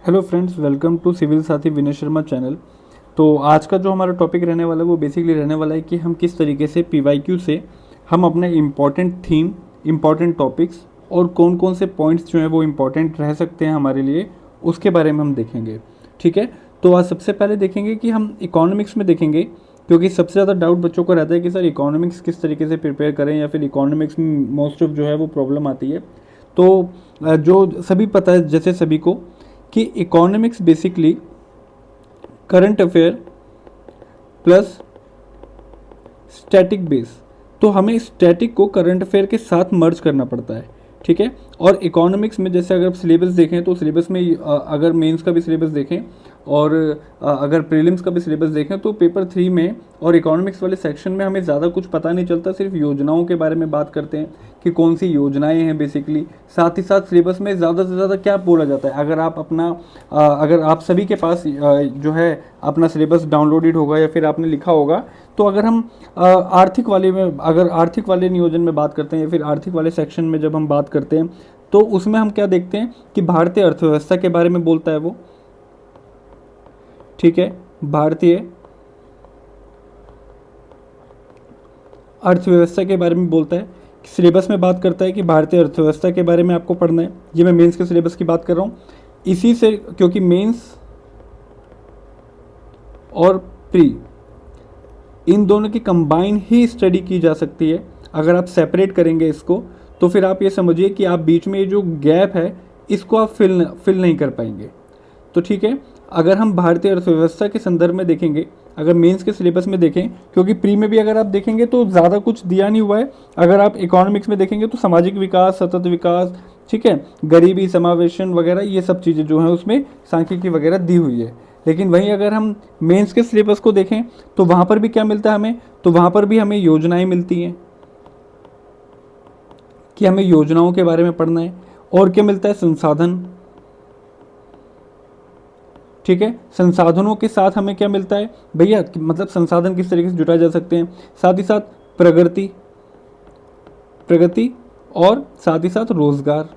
Hello friends, welcome to civil Saathi Vinay Sharma channel. तो आज का जो हमारा टॉपिक रहने वाला है वो बेसिकली रहने वाला है कि हम किस तरीके से पीवाईक्यू से हम अपने इम्पॉर्टेंट थीम, इम्पॉर्टेंट टॉपिक्स और कौन कौन से पॉइंट्स जो हैं वो इम्पॉर्टेंट रह सकते हैं हमारे लिए, उसके बारे में हम देखेंगे। ठीक है, तो आज सबसे पहले देखेंगे कि हम इकोनॉमिक्स में देखेंगे, क्योंकि सबसे ज़्यादा डाउट बच्चों को रहता है कि सर इकोनॉमिक्स किस तरीके से प्रिपेयर करें, या फिर इकोनॉमिक्स में मोस्ट ऑफ जो है वो प्रॉब्लम आती है। तो जो सभी पता है जैसे सभी को कि economics basically current affair plus static base, तो हमें स्टैटिक को करंट अफेयर के साथ मर्ज करना पड़ता है। ठीक है, और इकोनॉमिक्स में जैसे अगर सिलेबस देखें तो सिलेबस में अगर मेंस का भी सिलेबस देखें और अगर प्रीलिम्स का भी सिलेबस देखें तो पेपर 3 में और इकोनॉमिक्स वाले सेक्शन में हमें ज़्यादा कुछ पता नहीं चलता, सिर्फ योजनाओं के बारे में बात करते हैं कि कौन सी योजनाएं हैं बेसिकली। साथ ही साथ सिलेबस में ज़्यादा से ज़्यादा क्या बोला जाता है, अगर आप सभी के पास जो है अपना सिलेबस डाउनलोडेड होगा या फिर आपने लिखा होगा, तो अगर हम आर्थिक वाले नियोजन में बात करते हैं या फिर आर्थिक वाले सेक्शन में जब हम बात करते हैं तो उसमें हम क्या देखते हैं कि भारतीय अर्थव्यवस्था के बारे में बोलता है वो। ठीक है, भारतीय अर्थव्यवस्था के बारे में बोलता है। सिलेबस में बात करता है कि भारतीय अर्थव्यवस्था के बारे में आपको पढ़ना है। ये मैं मेंस के सिलेबस की बात कर रहा हूँ इसी से, क्योंकि मेंस और प्री इन दोनों की कंबाइन ही स्टडी की जा सकती है। अगर आप सेपरेट करेंगे इसको तो फिर आप ये समझिए कि आप बीच में ये जो गैप है इसको आप फिल नहीं कर पाएंगे। तो ठीक है, अगर हम भारतीय अर्थव्यवस्था के संदर्भ में देखेंगे, अगर मेंस के सिलेबस में देखें, क्योंकि प्री में भी अगर आप देखेंगे तो ज़्यादा कुछ दिया नहीं हुआ है। अगर आप इकोनॉमिक्स में देखेंगे तो सामाजिक विकास, सतत विकास, ठीक है, गरीबी समावेशन वगैरह ये सब चीज़ें जो हैं उसमें सांख्यिकी वगैरह दी हुई है। लेकिन वहीं अगर हम मेंस के सिलेबस को देखें तो वहाँ पर भी क्या मिलता है हमें, तो वहाँ पर भी हमें योजनाएं मिलती हैं कि हमें योजनाओं के बारे में पढ़ना है। और क्या मिलता है, संसाधन। ठीक है, संसाधनों के साथ हमें क्या मिलता है भैया, मतलब संसाधन किस तरीके से जुटाए जा सकते हैं। साथ ही साथ प्रगति और साथ ही साथ रोजगार।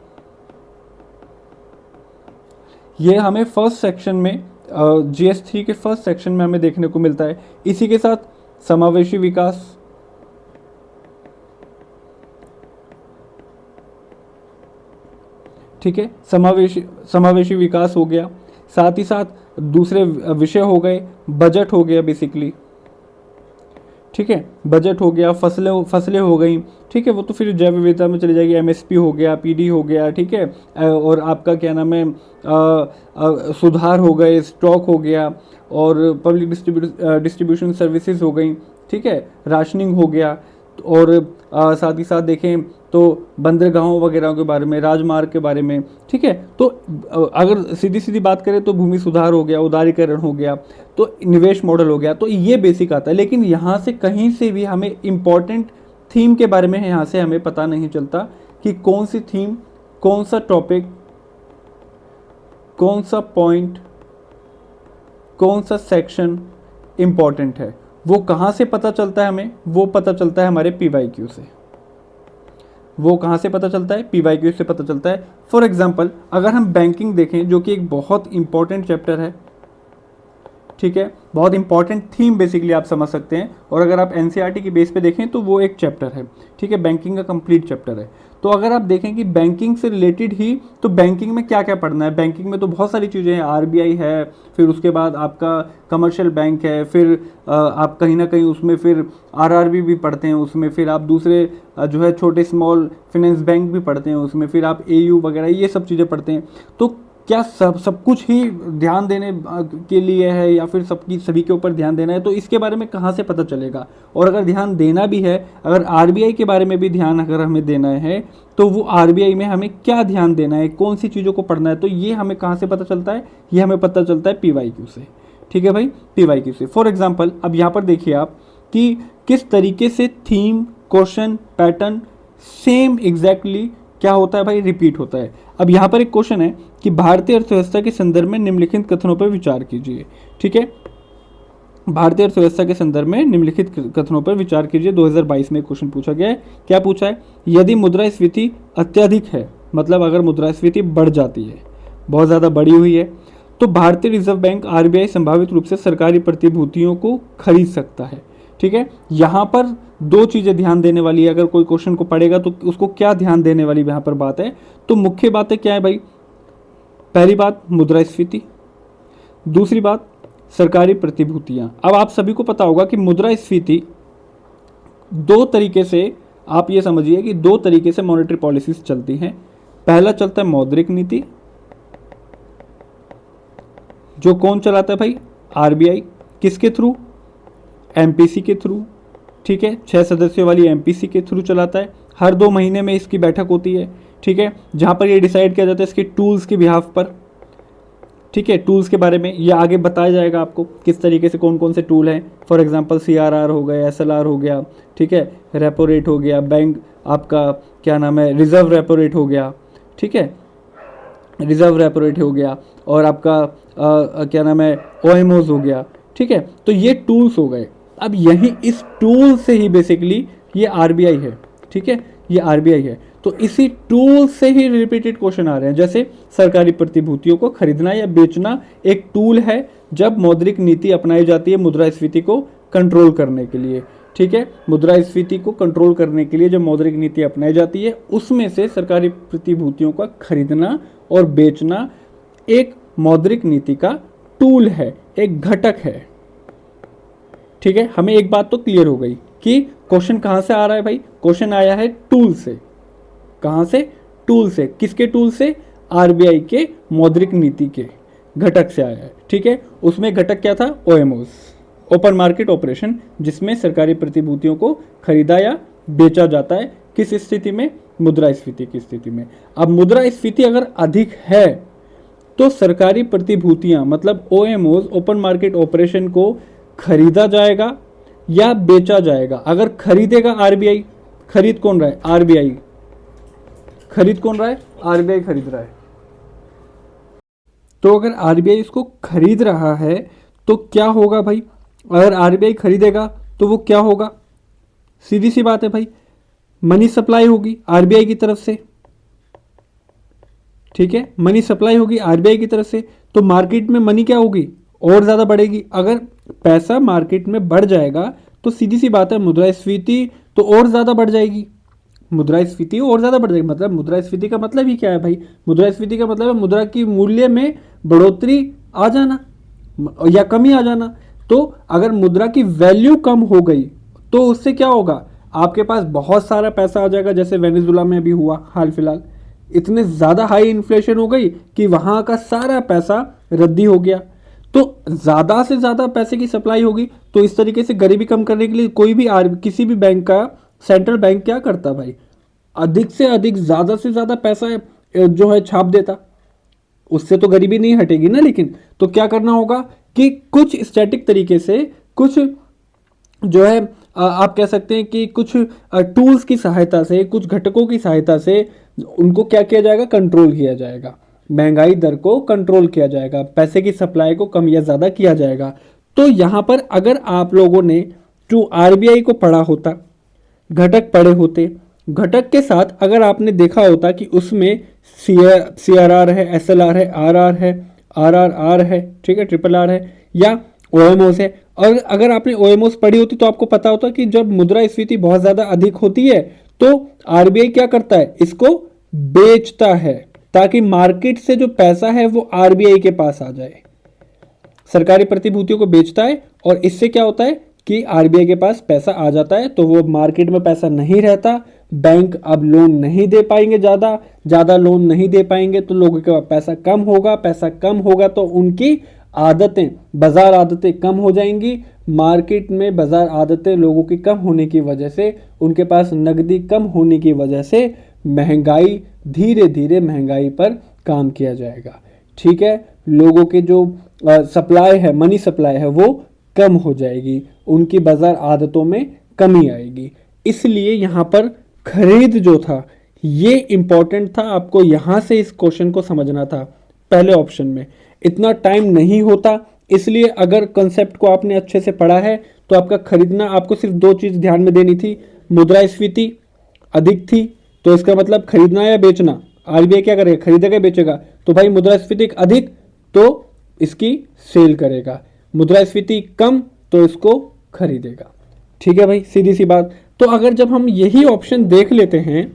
ये हमें फर्स्ट सेक्शन में GS3 के फर्स्ट सेक्शन में हमें देखने को मिलता है। इसी के साथ समावेशी विकास, ठीक है, समावेशी विकास हो गया। साथ ही साथ दूसरे विषय हो गए, बजट हो गया बेसिकली। ठीक है, बजट हो गया, फसलें हो गई। ठीक है, वो तो फिर जैव विविधता में चली जाएगी। MSP हो गया, PD हो गया। ठीक है, और आपका क्या नाम है, सुधार हो गए, स्टॉक हो गया, और पब्लिक डिस्ट्रीब्यूशन सर्विसेज हो गई। ठीक है, राशनिंग हो गया। और साथ ही साथ देखें तो बंदरगाहों वगैरह के बारे में, राजमार्ग के बारे में। ठीक है, तो अगर सीधी सीधी बात करें तो भूमि सुधार हो गया, उदारीकरण हो गया, तो निवेश मॉडल हो गया। तो ये बेसिक आता है। लेकिन यहाँ से कहीं से भी हमें इम्पॉर्टेंट थीम के बारे में यहाँ से हमें पता नहीं चलता कि कौन सी थीम, कौन सा टॉपिक, कौन सा पॉइंट, कौन सा सेक्शन इम्पॉर्टेंट है। वो कहाँ से पता चलता है हमें, वो पता चलता है हमारे PYQ से। वो कहाँ से पता चलता है, PYQ से पता चलता है। फॉर एग्जाम्पल अगर हम बैंकिंग देखें, जो कि एक बहुत इंपॉर्टेंट चैप्टर है, ठीक है, बहुत इंपॉर्टेंट थीम बेसिकली आप समझ सकते हैं। और अगर आप NCERT की बेस पे देखें तो वो एक चैप्टर है। ठीक है, बैंकिंग का कंप्लीट चैप्टर है। तो अगर आप देखें कि बैंकिंग से रिलेटेड ही, तो बैंकिंग में क्या क्या पढ़ना है। बैंकिंग में तो बहुत सारी चीज़ें हैं, RBI है, फिर उसके बाद आपका कमर्शियल बैंक है, फिर आप कहीं ना कहीं उसमें फिर RRB भी पढ़ते हैं उसमें, फिर आप दूसरे जो है छोटे स्मॉल फाइनेंस बैंक भी पढ़ते हैं उसमें, फिर आप AU वगैरह ये सब चीज़ें पढ़ते हैं। तो क्या सब कुछ ही ध्यान देने के लिए है, या फिर सभी के ऊपर ध्यान देना है, तो इसके बारे में कहाँ से पता चलेगा। और अगर ध्यान देना भी है, अगर RBI के बारे में भी ध्यान अगर हमें देना है, तो वो RBI में हमें क्या ध्यान देना है, कौन सी चीज़ों को पढ़ना है, तो ये हमें कहाँ से पता चलता है, ये हमें पता चलता है PYQ से। ठीक है भाई, PYQ से। फॉर एग्जाम्पल अब यहाँ पर देखिए आप कि किस तरीके से theme, question, pattern same exactly क्या होता है भाई, रिपीट होता है। अब यहाँ पर एक क्वेश्चन है कि भारतीय अर्थव्यवस्था के संदर्भ में निम्नलिखित कथनों पर विचार कीजिए। ठीक है, भारतीय अर्थव्यवस्था के संदर्भ में निम्नलिखित कथनों पर विचार कीजिए। 2022 में क्वेश्चन पूछा गया है। क्या पूछा है, यदि मुद्रास्फीति अत्यधिक है, मतलब अगर मुद्रास्फीति बढ़ जाती है, बहुत ज़्यादा बढ़ी हुई है, तो भारतीय रिजर्व बैंक आरबीआई संभावित रूप से सरकारी प्रतिभूतियों को खरीद सकता है। ठीक है, यहाँ पर दो चीजें ध्यान देने वाली है, अगर कोई क्वेश्चन को पढ़ेगा तो उसको क्या ध्यान देने वाली यहाँ पर बात है। तो मुख्य बातें क्या है भाई, पहली बात मुद्रास्फीति, दूसरी बात सरकारी प्रतिभूतियां। अब आप सभी को पता होगा कि मुद्रास्फीति दो तरीके से, आप ये समझिए कि दो तरीके से मॉनेटरी पॉलिसीज चलती हैं। पहला चलता है मौद्रिक नीति, जो कौन चलाता है भाई, आरबीआई। किसके थ्रू, एमपीसी के थ्रू। ठीक है, 6 सदस्यों वाली एमपीसी के थ्रू चलाता है। हर 2 महीने में इसकी बैठक होती है। ठीक है, जहां पर ये डिसाइड किया जाता है इसके टूल्स के बिहाफ पर। ठीक है, टूल्स के बारे में ये आगे बताया जाएगा आपको, किस तरीके से कौन कौन से टूल हैं। फॉर एग्जांपल सीआरआर हो गया, एसएलआर हो गया, ठीक है, रेपो रेट हो गया, बैंक आपका क्या नाम है, रिजर्व रेपो रेट हो गया। ठीक है, रिजर्व रेपो रेट हो गया, और आपका क्या नाम है, ओएमओज हो गया। ठीक है, तो ये टूल्स हो गए। अब यही इस टूल से ही बेसिकली ये आरबीआई है। ठीक है, ये आरबीआई है, तो इसी टूल से ही रिपीटेड क्वेश्चन आ रहे हैं। जैसे सरकारी प्रतिभूतियों को खरीदना या बेचना एक टूल है जब मौद्रिक नीति अपनाई जाती है मुद्रास्फीति को कंट्रोल करने के लिए। ठीक है, मुद्रास्फीति को कंट्रोल करने के लिए जब मौद्रिक नीति अपनाई जाती है, उसमें से सरकारी प्रतिभूतियों का खरीदना और बेचना एक मौद्रिक नीति का टूल है, एक घटक है। ठीक है, हमें एक बात तो क्लियर हो गई कि क्वेश्चन कहां से आ रहा है भाई, क्वेश्चन आया है टूल से। कहां से, टूल से। किसके टूल से, आरबीआई के मौद्रिक नीति के घटक से आया है। ठीक है, उसमें घटक क्या था, ओएमओस, ओपन मार्केट ऑपरेशन, जिसमें सरकारी प्रतिभूतियों को खरीदा या बेचा जाता है। किस स्थिति में, मुद्रास्फीति की स्थिति में। अब मुद्रास्फीति अगर अधिक है तो सरकारी प्रतिभूतियां मतलब ओएमओस, ओपन मार्केट ऑपरेशन को खरीदा जाएगा या बेचा जाएगा। अगर खरीदेगा आरबीआई, खरीद कौन रहा है, आरबीआई खरीद कौन रहा है, आरबीआई खरीद रहा है। तो अगर आरबीआई इसको खरीद रहा है तो क्या होगा भाई, अगर आरबीआई खरीदेगा तो वो क्या होगा, सीधी सी बात है भाई, मनी सप्लाई होगी आरबीआई की तरफ से। ठीक है, मनी सप्लाई होगी आरबीआई की तरफ से, तो मार्केट में मनी क्या होगी, और ज्यादा बढ़ेगी। अगर पैसा मार्केट में बढ़ जाएगा तो सीधी सी बात है मुद्रास्फीति तो और ज्यादा बढ़ जाएगी। मुद्रास्फीति और ज्यादा बढ़ जाएगी, मतलब मुद्रास्फीति का मतलब ही क्या है भाई, मुद्रास्फीति का मतलब है मुद्रा की मूल्य में बढ़ोतरी आ जाना या कमी आ जाना। तो अगर मुद्रा की वैल्यू कम हो गई तो उससे क्या होगा, आपके पास बहुत सारा पैसा आ जाएगा, जैसे वेनेजुला में भी हुआ हाल फिलहाल। इतने ज्यादा हाई इन्फ्लेशन हो गई कि वहां का सारा पैसा रद्दी हो गया। तो ज्यादा से ज्यादा पैसे की सप्लाई होगी, तो इस तरीके से गरीबी कम करने के लिए कोई भी किसी भी बैंक का सेंट्रल बैंक क्या करता भाई, अधिक से अधिक ज्यादा से ज्यादा पैसा जो है छाप देता। उससे तो गरीबी नहीं हटेगी ना, लेकिन तो क्या करना होगा कि कुछ स्टैटिक तरीके से, कुछ जो है आप कह सकते हैं कि कुछ टूल्स की सहायता से, कुछ घटकों की सहायता से उनको क्या किया जाएगा, कंट्रोल किया जाएगा। महंगाई दर को कंट्रोल किया जाएगा, पैसे की सप्लाई को कम या ज्यादा किया जाएगा। तो यहां पर अगर आप लोगों ने जो आरबीआई को पढ़ा होता, घटक पढ़े होते, घटक के साथ अगर आपने देखा होता कि उसमें सीआरआर है, एसएलआर है, आरआर है, आरआरआर है, ठीक है, ट्रिपल आर है, या ओएमओस है, और अगर आपने ओएमओस पढ़ी होती तो आपको पता होता कि जब मुद्रास्फीति बहुत ज्यादा अधिक होती है तो आरबीआई क्या करता है, इसको बेचता है, ताकि मार्केट से जो पैसा है वो आरबीआई के पास आ जाए। सरकारी प्रतिभूतियों को बेचता है और इससे क्या होता है कि आरबीआई के पास पैसा आ जाता है, तो वो मार्केट में पैसा नहीं रहता, बैंक अब लोन नहीं दे पाएंगे, ज्यादा लोन नहीं दे पाएंगे, तो लोगों के पास पैसा कम होगा, पैसा कम होगा तो उनकी आदतें, बाजार आदतें कम हो जाएंगी। मार्केट में बाजार आदतें लोगों की कम होने की वजह से, उनके पास नकदी कम होने की वजह से महंगाई, धीरे धीरे महंगाई पर काम किया जाएगा। ठीक है, लोगों के जो सप्लाई है, मनी सप्लाई है, वो कम हो जाएगी, उनकी बाजार आदतों में कमी आएगी। इसलिए यहां पर खरीद जो था ये इंपॉर्टेंट था, आपको यहां से इस क्वेश्चन को समझना था। पहले ऑप्शन में इतना टाइम नहीं होता, इसलिए अगर कंसेप्ट को आपने अच्छे से पढ़ा है तो आपका खरीदना, आपको सिर्फ 2 चीज ध्यान में देनी थी, मुद्रास्फीति अधिक थी तो इसका मतलब खरीदना या बेचना, आरबीआई क्या करेगा, खरीदेगा बेचेगा, तो भाई मुद्रास्फीति अधिक तो इसकी सेल करेगा, मुद्रास्फीति कम तो इसको खरीदेगा। ठीक है भाई, सीधी सी बात। तो अगर जब हम यही ऑप्शन देख लेते हैं,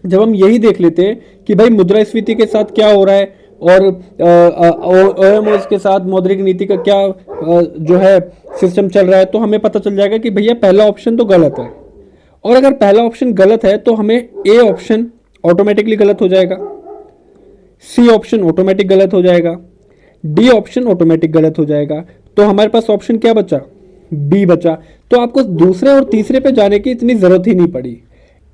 जब हम यही देख लेते हैं कि भाई मुद्रास्फीति के साथ क्या हो रहा है और ओएमओएस के साथ मौद्रिक नीति का क्या जो है सिस्टम चल रहा है, तो हमें पता चल जाएगा कि भैया पहला ऑप्शन तो गलत है। और अगर पहला ऑप्शन गलत है तो हमें ए ऑप्शन ऑटोमेटिकली गलत हो जाएगा, सी ऑप्शन ऑटोमेटिक गलत हो जाएगा, डी ऑप्शन ऑटोमेटिक गलत हो जाएगा। तो हमारे पास ऑप्शन क्या बचा, बी बचा। तो आपको दूसरे और तीसरे पे जाने की इतनी जरूरत ही नहीं पड़ी।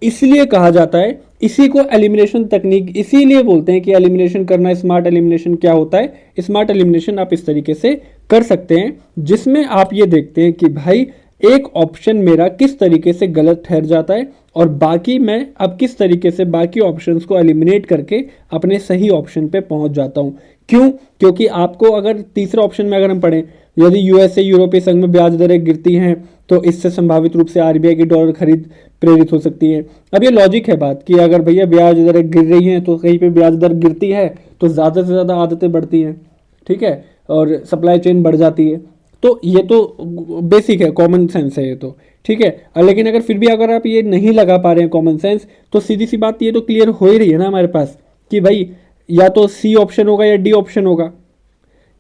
इसलिए कहा जाता है, इसी को एलिमिनेशन तकनीक इसीलिए बोलते हैं कि एलिमिनेशन करना, स्मार्ट एलिमिनेशन क्या होता है। स्मार्ट एलिमिनेशन आप इस तरीके से कर सकते हैं जिसमें आप ये देखते हैं कि भाई एक ऑप्शन मेरा किस तरीके से गलत ठहर जाता है और बाकी मैं अब किस तरीके से बाकी ऑप्शंस को एलिमिनेट करके अपने सही ऑप्शन पे पहुंच जाता हूं। क्यों? क्योंकि आपको अगर तीसरे ऑप्शन में अगर हम पढ़ें, यदि यूएसए यूरोपीय संघ में ब्याज दरें गिरती हैं तो इससे संभावित रूप से आरबीआई की डॉलर खरीद प्रेरित हो सकती है। अब ये लॉजिक है बात कि अगर भैया ब्याज दरें गिर रही हैं तो कहीं पे ब्याज दर गिरती है तो ज़्यादा से ज़्यादा आदतें बढ़ती हैं, ठीक है, और सप्लाई चेन बढ़ जाती है। तो ये तो बेसिक है, कॉमन सेंस है ये तो, ठीक है। लेकिन अगर फिर भी अगर आप ये नहीं लगा पा रहे हैं कॉमन सेंस, तो सीधी सी बात ये तो क्लियर हो ही रही है ना हमारे पास कि भाई या तो सी ऑप्शन होगा या डी ऑप्शन होगा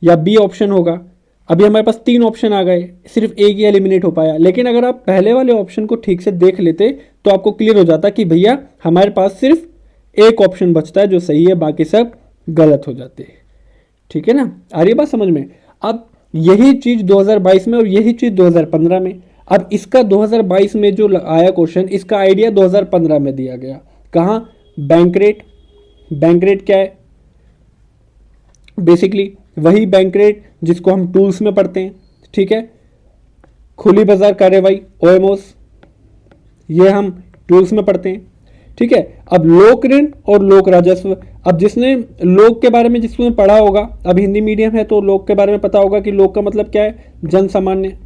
या बी ऑप्शन होगा। अभी हमारे पास तीन ऑप्शन आ गए, सिर्फ एक ही एलिमिनेट हो पाया। लेकिन अगर आप पहले वाले ऑप्शन को ठीक से देख लेते तो आपको क्लियर हो जाता कि भैया हमारे पास सिर्फ एक ऑप्शन बचता है जो सही है, बाकी सब गलत हो जाते हैं। ठीक है ना, आ रही है बात समझ में। अब यही चीज 2022 में और यही चीज 2015 में। अब इसका 2022 में जो आया क्वेश्चन, इसका आइडिया 2015 में दिया गया। कहाँ? Bank rate. बैंक रेट क्या है? बेसिकली वही बैंक रेट जिसको हम टूल्स में पढ़ते हैं, ठीक है। खुली बाजार कार्यवाही ओएमओस, ये हम टूल्स में पढ़ते हैं, ठीक है। अब लोक ऋण और लोक राजस्व, अब जिसने लोक के बारे में जिसने पढ़ा होगा, अब हिंदी मीडियम है तो लोक के बारे में पता होगा कि लोक का मतलब क्या है, जन सामान्य।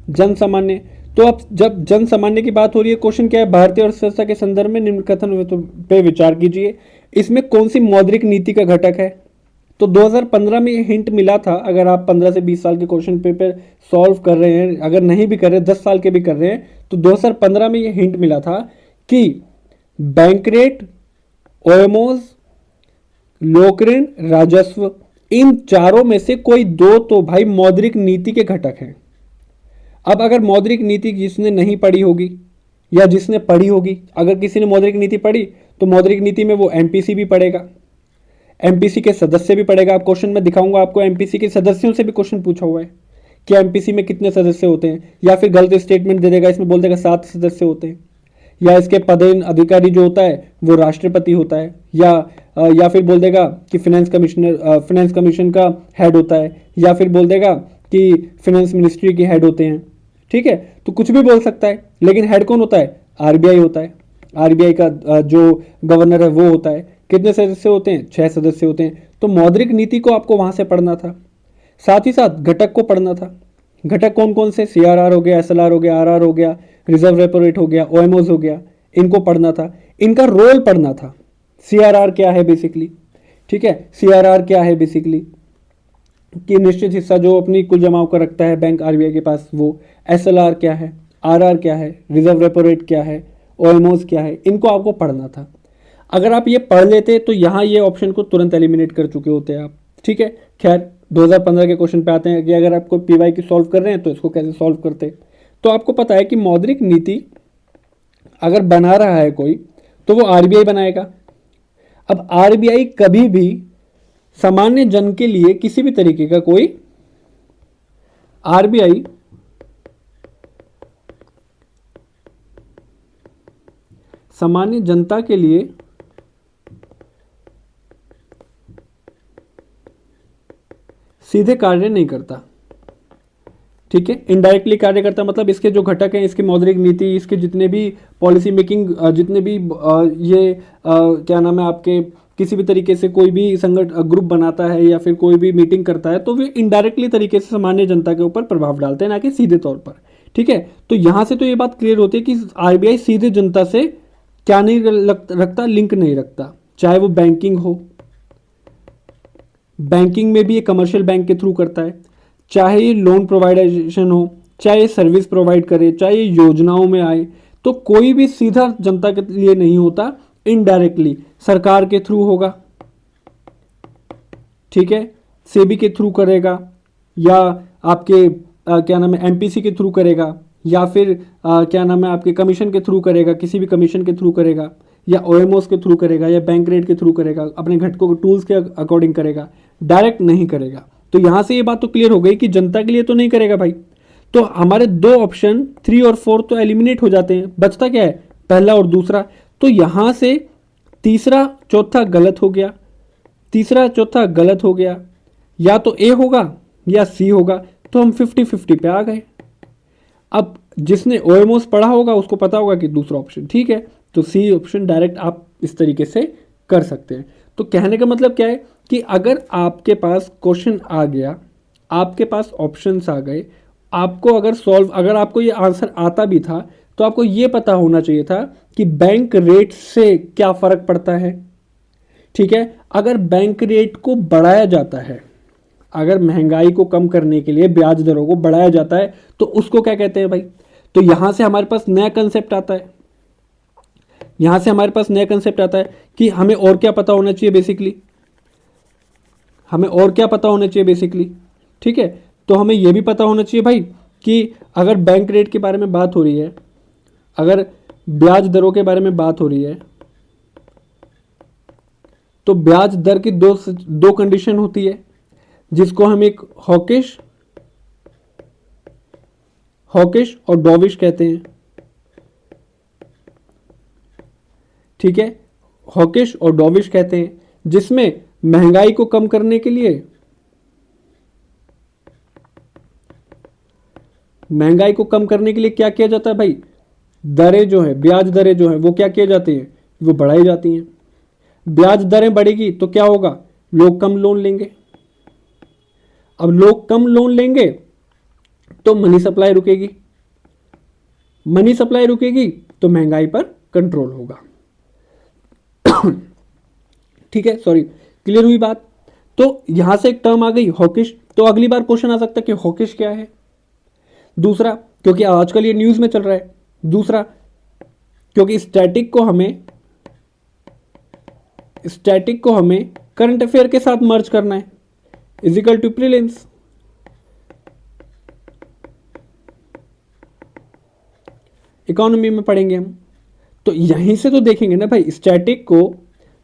जन सामान्य, तो अब जब जन सामान्य की बात हो रही है, क्वेश्चन क्या है, भारतीय अर्थव्यवस्था के संदर्भ में निम्न कथन पे विचार कीजिए, इसमें कौन सी मौद्रिक नीति का घटक है। तो 2015 में ये हिंट मिला था। अगर आप 15 से 20 साल के क्वेश्चन पेपर सॉल्व कर रहे हैं, अगर नहीं भी कर रहे, 10 साल के भी कर रहे हैं, तो 2015 में ये हिंट मिला था कि बैंक रेट, ओएमओज, लोक ऋण, राजस्व, इन चारों में से कोई दो तो भाई मौद्रिक नीति के घटक हैं। अब अगर मौद्रिक नीति जिसने नहीं पढ़ी होगी या जिसने पढ़ी होगी, अगर किसी ने मौद्रिक नीति पढ़ी तो मौद्रिक नीति में वो एमपीसी भी पढ़ेगा, एमपीसी के सदस्य भी पढ़ेगा। आप क्वेश्चन में दिखाऊंगा आपको, एमपीसी के सदस्यों से भी क्वेश्चन पूछा हुआ है कि एमपीसी में कितने सदस्य होते हैं, या फिर गलत स्टेटमेंट दे देगा, इसमें बोल देगा 7 सदस्य होते हैं, या इसके पदेन अधिकारी जो होता है वो राष्ट्रपति होता है, या फिर बोल देगा कि फाइनेंस कमीशन का हेड होता है, या फिर बोल देगा कि फाइनेंस मिनिस्ट्री के हेड होते हैं, ठीक है। तो कुछ भी बोल सकता है, लेकिन हेड कौन होता है? आरबीआई होता है। आरबीआई का जो गवर्नर है वो होता है। कितने सदस्य होते हैं? 6 सदस्य होते हैं। तो मौद्रिक नीति को आपको वहां से पढ़ना था, साथ ही साथ घटक को पढ़ना था। घटक कौन कौन से? सीआरआर हो गया, एसएलआर हो गया, आरआर हो गया, रिजर्व रेपो रेट हो गया, ओएमओज हो गया, इनको पढ़ना था, इनका रोल पढ़ना था। सीआरआर क्या है बेसिकली, ठीक है, सीआरआर क्या है बेसिकली कि निश्चित हिस्सा जो अपनी कुल जमाव का रखता है बैंक आरबीआई के पास, वो। एसएलआर क्या है, आरआर क्या है, रिजर्व रेपो रेट क्या है, ओएमओज क्या है, इनको आपको पढ़ना था। अगर आप ये पढ़ लेते तो यहाँ ये ऑप्शन को तुरंत एलिमिनेट कर चुके होते आप, ठीक है। खैर 2015 के क्वेश्चन पे आते हैं कि अगर आपको पीवाई की सॉल्व कर रहे हैं तो इसको कैसे सॉल्व करते। तो आपको पता है कि मौद्रिक नीति अगर बना रहा है कोई तो वो आरबीआई बनाएगा। अब आरबीआई कभी भी सामान्य जन के लिए किसी भी तरीके का कोई, आरबीआई सामान्य जनता के लिए सीधे कार्य नहीं करता, ठीक है, इनडायरेक्टली कार्य करता। मतलब इसके जो घटक हैं, इसकी मौद्रिक नीति, इसके जितने भी पॉलिसी मेकिंग, जितने भी क्या नाम है आपके, किसी भी तरीके से कोई भी ग्रुप बनाता है या फिर कोई भी मीटिंग करता है, तो वे इनडायरेक्टली तरीके से सामान्य जनता के ऊपर प्रभाव डालते हैं, ना कि सीधे तौर पर, ठीक है। तो यहां से तो ये बात क्लियर होती है कि आरबीआई सीधे जनता से क्या नहीं रखता, लिंक नहीं रखता, चाहे वो बैंकिंग हो, बैंकिंग में भी ये कमर्शियल बैंक के थ्रू करता है, चाहे ये लोन प्रोवाइडेशन हो, चाहे ये सर्विस प्रोवाइड करे, चाहे ये योजनाओं में आए, तो कोई भी सीधा जनता के लिए नहीं होता, इनडायरेक्टली सरकार के थ्रू होगा, ठीक है, सेबी के थ्रू करेगा, या आपके क्या नाम है एमपीसी के थ्रू करेगा, या फिर क्या नाम है आपके कमीशन के थ्रू करेगा, किसी भी कमीशन के थ्रू करेगा, या ओएमओस के थ्रू करेगा, या बैंक रेट के थ्रू करेगा, अपने घटकों के टूल्स के अकॉर्डिंग करेगा, डायरेक्ट नहीं करेगा। तो यहां से ये बात तो क्लियर हो गई कि जनता के लिए तो नहीं करेगा भाई। तो हमारे दो ऑप्शन 3 और 4 तो एलिमिनेट हो जाते हैं, बचता क्या है, पहला और दूसरा। तो यहां से तीसरा चौथा गलत हो गया, तीसरा चौथा गलत हो गया, या तो ए होगा या सी होगा। तो हम 50-50 पे आ गए। अब जिसने ओएमओस पढ़ा होगा उसको पता होगा कि दूसरा ऑप्शन ठीक है, तो सी ऑप्शन डायरेक्ट आप इस तरीके से कर सकते हैं। तो कहने का मतलब क्या है कि अगर आपके पास क्वेश्चन आ गया, आपके पास ऑप्शंस आ गए, आपको अगर आपको ये आंसर आता भी था तो आपको ये पता होना चाहिए था कि बैंक रेट से क्या फर्क पड़ता है, ठीक है। अगर बैंक रेट को बढ़ाया जाता है, अगर महंगाई को कम करने के लिए ब्याज दरों को बढ़ाया जाता है तो उसको क्या कहते हैं भाई। तो यहां से हमारे पास नया कंसेप्ट आता है, यहां से हमारे पास नया कंसेप्ट आता है कि हमें और क्या पता होना चाहिए बेसिकली, हमें और क्या पता होना चाहिए बेसिकली, ठीक है। तो हमें यह भी पता होना चाहिए भाई कि अगर बैंक रेट के बारे में बात हो रही है, अगर ब्याज दरों के बारे में बात हो रही है, तो ब्याज दर की दो कंडीशन होती है, जिसको हम एक हॉकिश और डॉविश कहते हैं, ठीक है। हॉकिश और डॉविश कहते हैं, जिसमें महंगाई को कम करने के लिए क्या किया जाता है भाई, दरें जो है, ब्याज दरें जो है वो क्या किए जाती हैं, वो बढ़ाई जाती हैं। ब्याज दरें बढ़ेगी तो क्या होगा, लोग कम लोन लेंगे। अब लोग कम लोन लेंगे तो मनी सप्लाई रुकेगी, मनी सप्लाई रुकेगी तो महंगाई पर कंट्रोल होगा। ठीक है, सॉरी, क्लियर हुई बात। तो यहां से एक टर्म आ गई हॉकिश। तो अगली बार क्वेश्चन आ सकता है कि हॉकिश क्या है। दूसरा, क्योंकि आजकल ये न्यूज में चल रहा है। दूसरा, क्योंकि स्टैटिक को हमें करंट अफेयर के साथ मर्ज करना है, इजिकल टू प्रीलिम्स। इकोनॉमी में पढ़ेंगे हम, तो यहीं से तो देखेंगे ना भाई, स्टैटिक को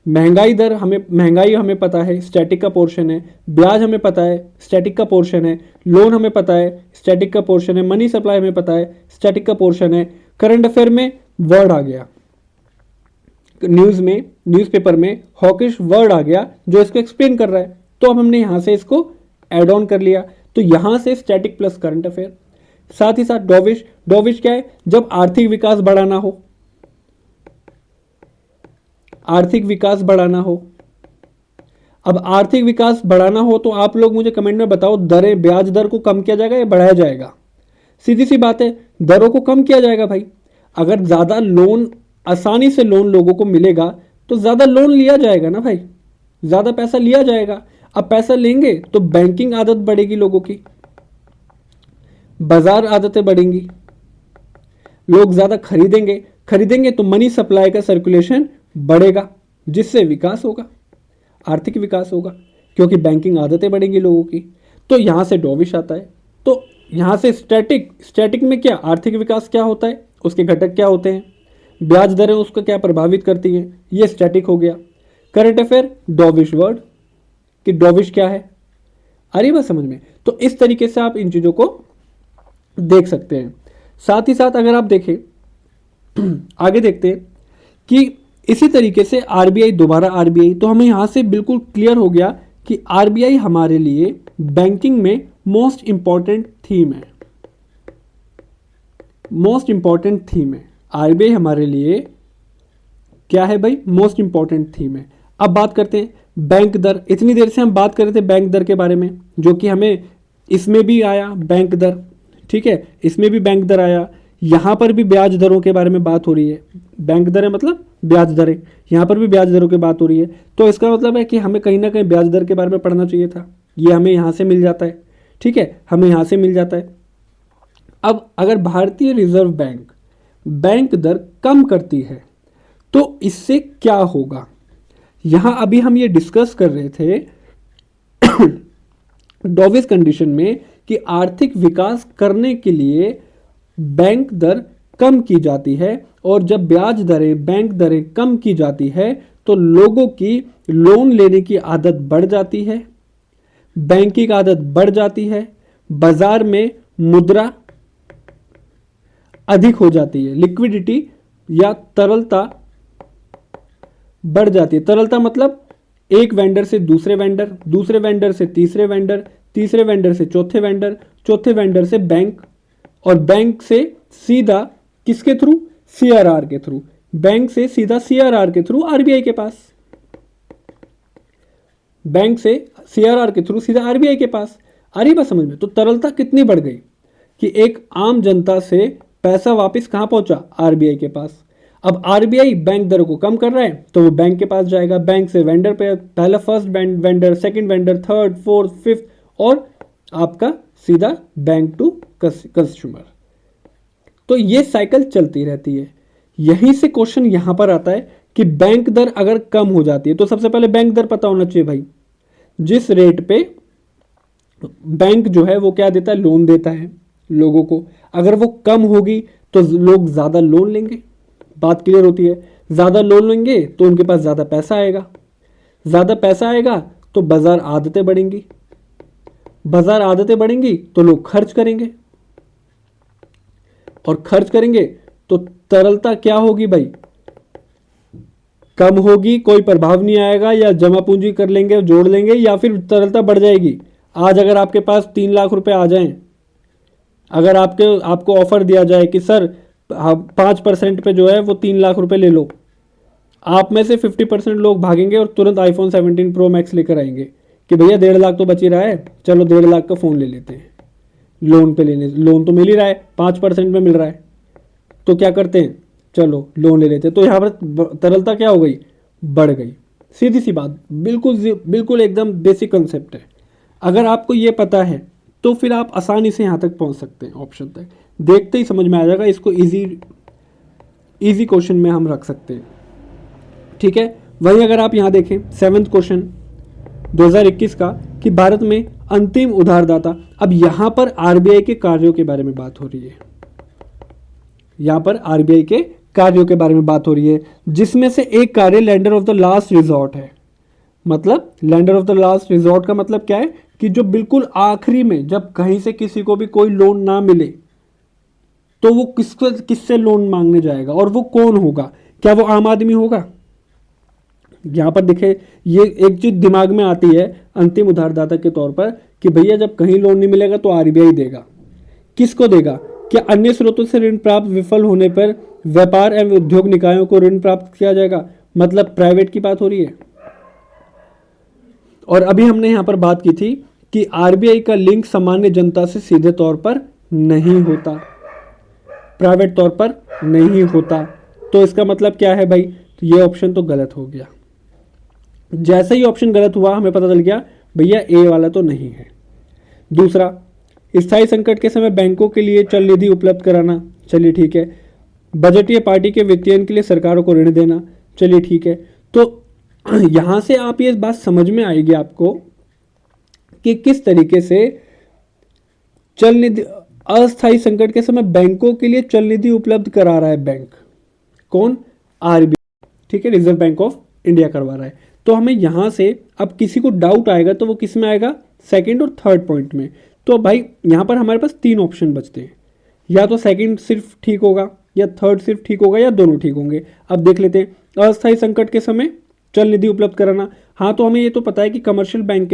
महंगाई हमें पता है, स्टैटिक का पोर्शन है, ब्याज हमें पता है, स्टैटिक का पोर्शन है, लोन हमें पता है, स्टैटिक का पोर्शन है, मनी सप्लाई हमें पता है, स्टैटिक का पोर्शन है। करंट अफेयर में वर्ड आ गया, न्यूज़पेपर में हॉकिश वर्ड आ गया जो इसको एक्सप्लेन कर रहा है, तो अब हमने यहां से इसको एड ऑन कर लिया। तो यहां से स्टैटिक प्लस करंट अफेयर। साथ ही साथ डॉविश क्या है, जब आर्थिक विकास बढ़ाना हो, आर्थिक विकास बढ़ाना हो। अब आर्थिक विकास बढ़ाना हो तो आप लोग मुझे कमेंट में बताओ, दरें, ब्याज दर को कम किया जाएगा या बढ़ाया जाएगा। सीधी सी बात है, दरों को कम किया जाएगा भाई। अगर ज्यादा लोन, आसानी से लोन लोगों को मिलेगा तो ज्यादा लोन लिया जाएगा ना भाई, ज्यादा पैसा लिया जाएगा। अब पैसा लेंगे तो बैंकिंग आदत बढ़ेगी लोगों की, बाजार आदतें बढ़ेंगी, लोग ज्यादा खरीदेंगे तो मनी सप्लाई का सर्कुलेशन बढ़ेगा, जिससे विकास होगा, आर्थिक विकास होगा, क्योंकि बैंकिंग आदतें बढ़ेंगी लोगों की। तो यहां से डॉविश आता है। तो यहां से स्टैटिक में क्या, आर्थिक विकास क्या होता है, उसके घटक क्या होते हैं, ब्याज दरें उसको क्या प्रभावित करती हैं, ये स्टैटिक हो गया। करंट अफेयर डॉविश वर्ड, कि डॉविश क्या है, आ रही बात समझ में। तो इस तरीके से आप इन चीजों को देख सकते हैं। साथ ही साथ अगर आप देखें, आगे देखते हैं कि इसी तरीके से आरबीआई, दोबारा आरबीआई, तो हमें यहां से बिल्कुल क्लियर हो गया कि आरबीआई हमारे लिए बैंकिंग में मोस्ट इंपॉर्टेंट थीम है, मोस्ट इंपॉर्टेंट थीम है। आरबीआई हमारे लिए क्या है भाई, मोस्ट इंपॉर्टेंट थीम है। अब बात करते हैं बैंक दर। इतनी देर से हम बात कर रहे थे बैंक दर के बारे में, जो कि हमें इसमें भी आया बैंक दर, ठीक है, इसमें भी बैंक दर आया, यहाँ पर भी ब्याज दरों के बारे में बात हो रही है, बैंक दरें मतलब ब्याज दरें, यहाँ पर भी ब्याज दरों की बात हो रही है। तो इसका मतलब है कि हमें कहीं ना कहीं ब्याज दर के बारे में पढ़ना चाहिए था। ये हमें यहाँ से मिल जाता है, ठीक है, हमें यहाँ से मिल जाता है। अब अगर भारतीय रिजर्व बैंक बैंक दर कम करती है तो इससे क्या होगा, यहाँ अभी हम ये डिस्कस कर रहे थे डॉविस कंडीशन में कि आर्थिक विकास करने के लिए बैंक दर कम की जाती है, और जब ब्याज दरें बैंक दरें कम की जाती है तो लोगों की लोन लेने की आदत बढ़ जाती है, बैंकिंग आदत बढ़ जाती है, बाजार में मुद्रा अधिक हो जाती है, लिक्विडिटी या तरलता बढ़ जाती है। तरलता मतलब एक वेंडर से दूसरे वेंडर, दूसरे वेंडर से तीसरे वेंडर, तीसरे वेंडर से चौथे वेंडर, चौथे वेंडर से बैंक, और बैंक से सीधा किसके थ्रू, सीआरआर के थ्रू, बैंक से सीधा सीआरआर के थ्रू आरबीआई के पास, बैंक से सीआरआर के थ्रू सीधा आरबीआई के पास। आ रही बात समझ में? तो तरलता कितनी बढ़ गई कि एक आम जनता से पैसा वापस कहां पहुंचा, आरबीआई के पास। अब आरबीआई बैंक दरों को कम कर रहा है तो वो बैंक के पास जाएगा, बैंक से वेंडर पे, पहला first vendor, second vendor, third, fourth, fifth, और आपका सीधा बैंक टू कंज्यूमर। तो ये साइकिल चलती रहती है। यहीं से क्वेश्चन यहां पर आता है कि बैंक दर अगर कम हो जाती है तो सबसे पहले बैंक दर पता होना चाहिए भाई, जिस रेट पे बैंक जो है वो क्या देता है, लोन देता है लोगों को। अगर वो कम होगी तो लोग ज्यादा लोन लेंगे, बात क्लियर होती है। ज्यादा लोन लेंगे तो उनके पास ज्यादा पैसा आएगा, ज्यादा पैसा आएगा तो बाजार आदतें बढ़ेंगी, बाजार आदतें बढ़ेंगी तो लोग खर्च करेंगे, और खर्च करेंगे तो तरलता क्या होगी भाई, कम होगी, कोई प्रभाव नहीं आएगा, या जमा पूंजी कर लेंगे, जोड़ लेंगे, या फिर तरलता बढ़ जाएगी। आज अगर आपके पास 3 लाख रुपए आ जाएं, अगर आपको ऑफर दिया जाए कि सर 5% पे जो है वो 3 लाख रुपए ले लो, आप में से 50% लोग भागेंगे और तुरंत आईफोन 17 प्रो मैक्स लेकर आएंगे कि भैया 1.5 लाख तो बच ही रहा है, चलो 1.5 लाख का फ़ोन ले लेते हैं, लोन पे लेने, लोन तो मिल ही रहा है, 5% में मिल रहा है, तो क्या करते हैं, चलो लोन ले लेते हैं। तो यहाँ पर तरलता क्या हो गई, बढ़ गई। सीधी सी बात, बिल्कुल बिल्कुल एकदम बेसिक कंसेप्ट है। अगर आपको ये पता है तो फिर आप आसानी से यहाँ तक पहुँच सकते हैं, ऑप्शन तक देखते ही समझ में आ जाएगा। इसको इजी क्वेश्चन में हम रख सकते हैं, ठीक है। वहीं अगर आप यहाँ देखें 7th क्वेश्चन 2021 का, कि भारत में अंतिम उधारदाता, अब यहाँ पर आरबीआई के कार्यों के बारे में बात हो रही है, यहाँ पर आरबीआई के कार्यों के बारे में बात हो रही है, जिसमें से एक कार्य lender of the last resort है। मतलब lender of the last resort का मतलब क्या है कि जो बिल्कुल आखिरी में, जब कहीं से किसी को भी कोई लोन ना मिले तो वो किससे लोन मांगने जाएगा, और वो कौन होगा, क्या वो आम आदमी होगा। यहां पर देखे, ये एक चीज दिमाग में आती है अंतिम उधारदाता के तौर पर कि भैया जब कहीं लोन नहीं मिलेगा तो आरबीआई देगा। किसको देगा, क्या अन्य स्रोतों से ऋण प्राप्त विफल होने पर व्यापार एवं उद्योग निकायों को ऋण प्राप्त किया जाएगा, मतलब प्राइवेट की बात हो रही है। और अभी हमने यहां पर बात की थी कि आरबीआई का लिंक सामान्य जनता से सीधे तौर पर नहीं होता, प्राइवेट तौर पर नहीं होता। तो इसका मतलब क्या है भाई, तो ये ऑप्शन तो गलत हो गया। जैसे ही ऑप्शन गलत हुआ हमें पता चल गया भैया ए वाला तो नहीं है। दूसरा, स्थायी संकट के समय बैंकों के लिए चल निधि उपलब्ध कराना, चलिए ठीक है। बजटीय पार्टी के वित्तीयन के लिए सरकारों को ऋण देना, चलिए ठीक है। तो यहां से आप ये बात समझ में आएगी आपको कि किस तरीके से चल निधि, अस्थायी संकट के समय बैंकों के लिए चल निधि उपलब्ध करा रहा है बैंक, कौन, आरबीआई, ठीक है, रिजर्व बैंक ऑफ इंडिया करवा रहा है। तो हमें यहां से अब किसी को डाउट आएगा तो वो किस में आएगा, सेकंड और थर्ड पॉइंट में। तो भाई यहां पर हमारे पास 3 ऑप्शन बचते हैं, या तो सेकंड सिर्फ ठीक होगा, या थर्ड सिर्फ ठीक होगा, या दोनों ठीक होंगे। अब देख लेते हैं, अस्थायी संकट के समय चल निधि उपलब्ध कराना, हाँ तो हमें ये तो पता है कि कमर्शियल बैंक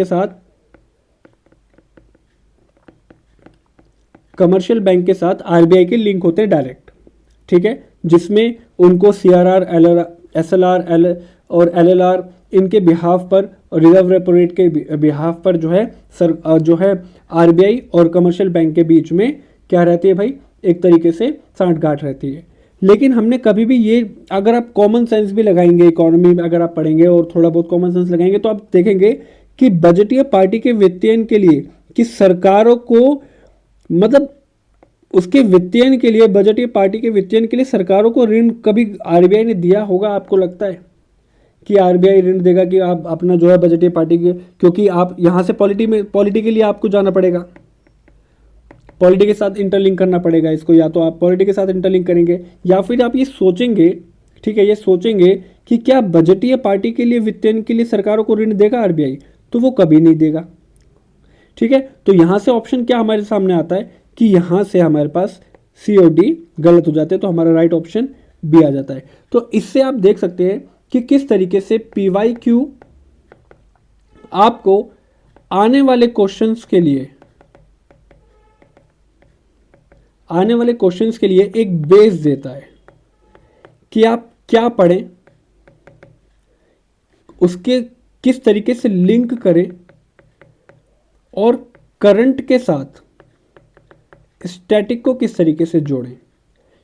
के साथ आरबीआई के लिंक होते हैं डायरेक्ट, ठीक है, जिसमें उनको सीआरआर, एसएलआर और एलएलआर इनके बिहाफ पर, और रिजर्व रेपो रेट के बिहाफ पर जो है आरबीआई और कमर्शियल बैंक के बीच में क्या रहती है भाई, एक तरीके से सांठगांठ रहती है। लेकिन हमने कभी भी ये, अगर आप कॉमन सेंस भी लगाएंगे, इकोनॉमी में अगर आप पढ़ेंगे और थोड़ा बहुत कॉमन सेंस लगाएंगे, तो आप देखेंगे कि बजटीय पार्टी के वित्तीयन के लिए, कि सरकारों को, मतलब उसके वित्तीयन के लिए, बजटीय पार्टी के वित्तीयन के लिए सरकारों को ऋण कभी आरबीआई ने दिया होगा? आपको लगता है कि आरबीआई ऋण देगा कि आप अपना जो है बजटीय पार्टी के, क्योंकि आप यहाँ से पॉलिटी के लिए आपको जाना पड़ेगा, पॉलिटी के साथ इंटरलिंक करना पड़ेगा इसको, या तो आप पॉलिटी के साथ इंटरलिंक करेंगे या फिर आप ये सोचेंगे, ठीक है, ये सोचेंगे कि क्या बजटीय पार्टी के लिए, वित्तीयन के लिए सरकारों को ऋण देगा आरबीआई? तो वो कभी नहीं देगा। ठीक है, तो यहाँ से ऑप्शन क्या हमारे सामने आता है कि यहाँ से हमारे पास सी और डी गलत हो जाते हैं, तो हमारा राइट ऑप्शन बी आ जाता है। तो इससे आप देख सकते हैं कि किस तरीके से PYQ आपको आने वाले क्वेश्चंस के लिए एक बेस देता है कि आप क्या पढ़ें, उसके किस तरीके से लिंक करें और करंट के साथ स्टैटिक को किस तरीके से जोड़ें।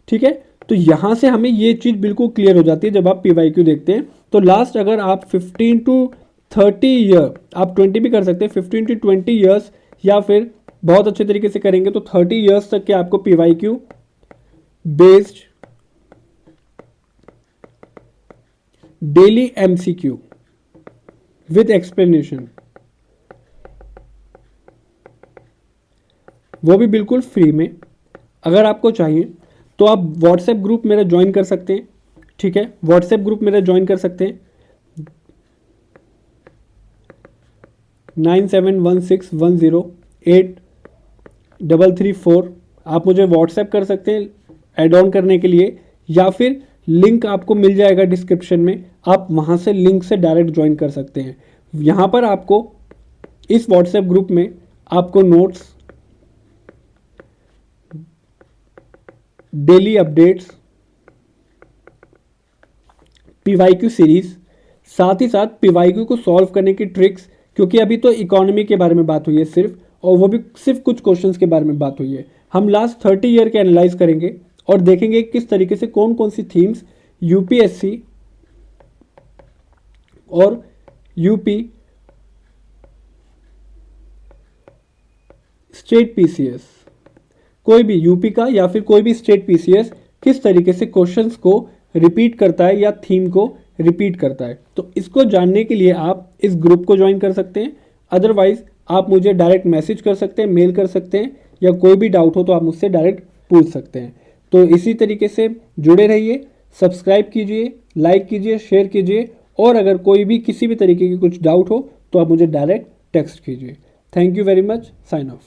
ठीक है, तो यहां से हमें ये चीज बिल्कुल क्लियर हो जाती है जब आप PYQ देखते हैं। तो लास्ट अगर आप 15 to 30 ईयर, आप 20 भी कर सकते हैं, 15 to 20 ईयर्स, या फिर बहुत अच्छे तरीके से करेंगे तो 30 ईयर्स तक के आपको PYQ based daily MCQ with explanation, वो भी बिल्कुल फ्री में, अगर आपको चाहिए तो आप व्हाट्सएप ग्रुप मेरा ज्वाइन कर सकते हैं। ठीक है, व्हाट्सएप ग्रुप मेरा ज्वाइन कर सकते हैं 9716108334। आप मुझे व्हाट्सएप कर सकते हैं ऐड ऑन करने के लिए, या फिर लिंक आपको मिल जाएगा डिस्क्रिप्शन में, आप वहाँ से लिंक से डायरेक्ट ज्वाइन कर सकते हैं। यहाँ पर आपको इस व्हाट्सएप ग्रुप में आपको notes, daily updates, PYQ series, साथ ही साथ PYQ को सॉल्व करने की ट्रिक्स, क्योंकि अभी तो इकोनॉमी के बारे में बात हुई है सिर्फ, और वो भी सिर्फ कुछ क्वेश्चंस के बारे में बात हुई है। हम लास्ट 30 ईयर के एनालाइज करेंगे और देखेंगे किस तरीके से कौन कौन सी थीम्स UPSC और UP स्टेट PCS, कोई भी यूपी का या फिर कोई भी स्टेट PCS किस तरीके से क्वेश्चंस को रिपीट करता है या थीम को रिपीट करता है। तो इसको जानने के लिए आप इस ग्रुप को ज्वाइन कर सकते हैं, अदरवाइज आप मुझे डायरेक्ट मैसेज कर सकते हैं, मेल कर सकते हैं, या कोई भी डाउट हो तो आप मुझसे डायरेक्ट पूछ सकते हैं। तो इसी तरीके से जुड़े रहिए, सब्सक्राइब कीजिए, लाइक कीजिए, शेयर कीजिए, और अगर कोई भी किसी भी तरीके की कुछ डाउट हो तो आप मुझे डायरेक्ट टेक्स्ट कीजिए। Thank you very much, sign of.